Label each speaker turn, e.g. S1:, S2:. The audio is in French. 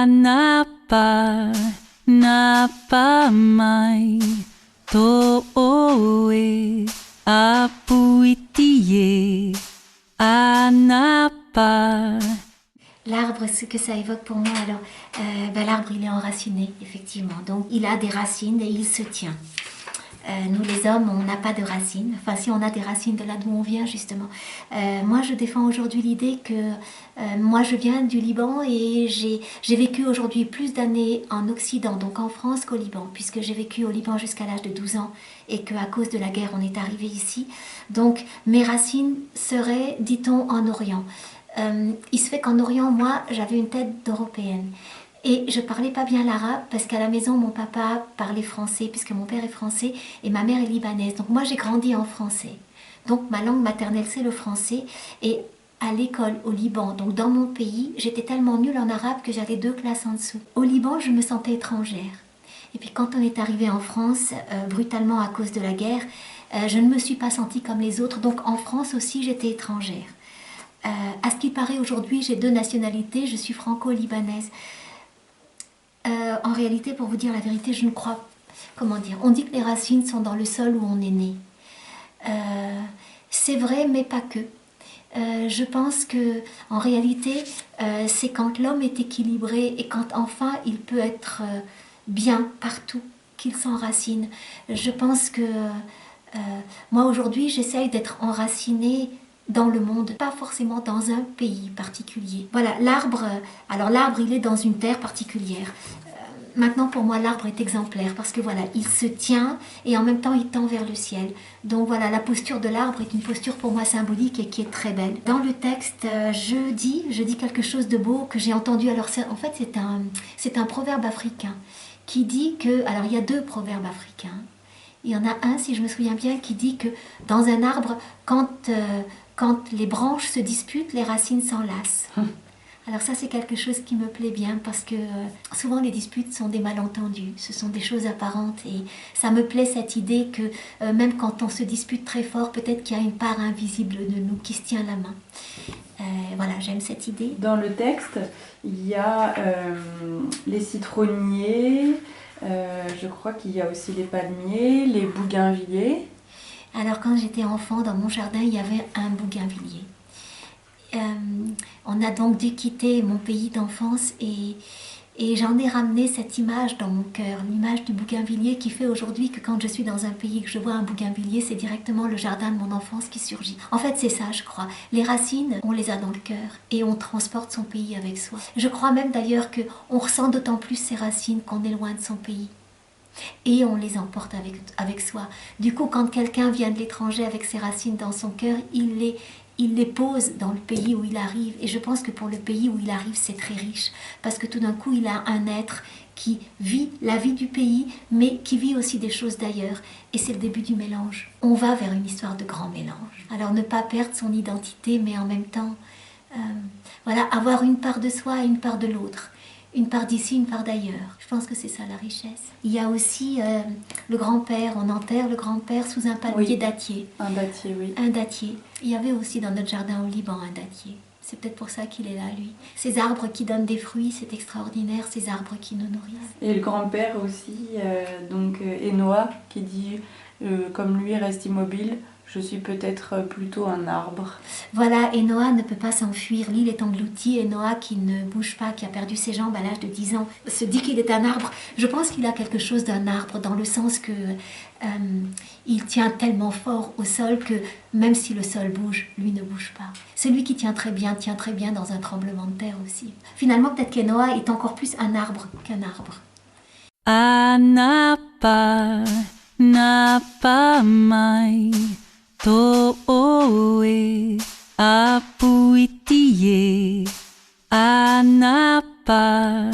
S1: Anapa, napa mai, to'oe, apuitie, anapa.
S2: L'arbre, ce que ça évoque pour moi, alors, l'arbre, il est enraciné, effectivement. Donc, il a des racines et il se tient. Nous, les hommes, on n'a pas de racines. Enfin, si on a des racines de là d'où on vient, justement. Moi, je défends aujourd'hui l'idée que moi, je viens du Liban et j'ai vécu aujourd'hui plus d'années en Occident, donc en France, qu'au Liban, puisque j'ai vécu au Liban jusqu'à l'âge de 12 ans et qu'à cause de la guerre, on est arrivé ici. Donc, mes racines seraient, dit-on, en Orient. Il se fait qu'en Orient, moi, j'avais une tête d'Européenne. Et je parlais pas bien l'arabe parce qu'à la maison, mon papa parlait français puisque mon père est français et ma mère est libanaise. Donc moi, j'ai grandi en français. Donc ma langue maternelle, c'est le français. Et à l'école au Liban, donc dans mon pays, j'étais tellement nulle en arabe que j'avais 2 classes en dessous. Au Liban, je me sentais étrangère. Et puis quand on est arrivé en France, brutalement à cause de la guerre, je ne me suis pas sentie comme les autres. Donc en France aussi, j'étais étrangère. À ce qui paraît aujourd'hui, j'ai 2 nationalités. Je suis franco-libanaise. En réalité, pour vous dire la vérité, je ne crois... Comment dire? On dit que les racines sont dans le sol où on est né. C'est vrai, mais pas que. Je pense que, en réalité, c'est quand l'homme est équilibré et quand enfin il peut être bien partout qu'il s'enracine. Je pense que moi aujourd'hui, j'essaye d'être enracinée dans le monde, pas forcément dans un pays particulier. Voilà, l'arbre, alors l'arbre, il est dans une terre particulière. Maintenant, pour moi, l'arbre est exemplaire parce que voilà, il se tient et en même temps, il tend vers le ciel. Donc voilà, la posture de l'arbre est une posture pour moi symbolique et qui est très belle. Dans le texte, je dis quelque chose de beau que j'ai entendu. Alors, en fait, c'est un proverbe africain qui dit que... Alors, il y a 2 proverbes africains. Il y en a un, si je me souviens bien, qui dit que dans un arbre, quand les branches se disputent, les racines s'enlacent. Alors ça, c'est quelque chose qui me plaît bien parce que souvent les disputes sont des malentendus, ce sont des choses apparentes et ça me plaît cette idée que même quand on se dispute très fort, peut-être qu'il y a une part invisible de nous qui se tient la main. Voilà, j'aime cette idée.
S3: Dans le texte, il y a les citronniers, je crois qu'il y a aussi les palmiers, les bougainvilliers.
S2: Alors quand j'étais enfant, dans mon jardin, il y avait un bougainvillier. On a donc dû quitter mon pays d'enfance et j'en ai ramené cette image dans mon cœur, l'image du bougainvillier qui fait aujourd'hui que quand je suis dans un pays et que je vois un bougainvillier, c'est directement le jardin de mon enfance qui surgit. En fait, c'est ça, je crois. Les racines, on les a dans le cœur et on transporte son pays avec soi. Je crois même d'ailleurs qu'on ressent d'autant plus ces racines qu'on est loin de son pays. Et on les emporte avec soi. Du coup, quand quelqu'un vient de l'étranger avec ses racines dans son cœur, il les pose dans le pays où il arrive. Et je pense que pour le pays où il arrive, c'est très riche. Parce que tout d'un coup, il a un être qui vit la vie du pays, mais qui vit aussi des choses d'ailleurs. Et c'est le début du mélange. On va vers une histoire de grand mélange. Alors ne pas perdre son identité, mais en même temps, voilà, avoir une part de soi et une part de l'autre. Une part d'ici, une part d'ailleurs. Je pense que c'est ça la richesse. Il y a aussi le grand-père, on enterre le grand-père sous un palmier dattier.
S3: Un dattier, oui.
S2: Un dattier. Il y avait aussi dans notre jardin au Liban un dattier. C'est peut-être pour ça qu'il est là, lui. Ces arbres qui donnent des fruits, c'est extraordinaire, ces arbres qui nous nourrissent.
S3: Et le grand-père aussi, donc Enoa, qui dit, comme lui reste immobile, je suis peut-être plutôt un arbre.
S2: Voilà, Enoa ne peut pas s'enfuir. L'île est engloutie. Enoa, qui ne bouge pas, qui a perdu ses jambes à l'âge de 10 ans, se dit qu'il est un arbre. Je pense qu'il a quelque chose d'un arbre, dans le sens que il tient tellement fort au sol que même si le sol bouge, lui ne bouge pas. Celui qui tient très bien dans un tremblement de terre aussi. Finalement, peut-être qu'Enoa est encore plus un arbre qu'un arbre.
S1: Anapa, napa mai, to'oe, apuitie, anapa.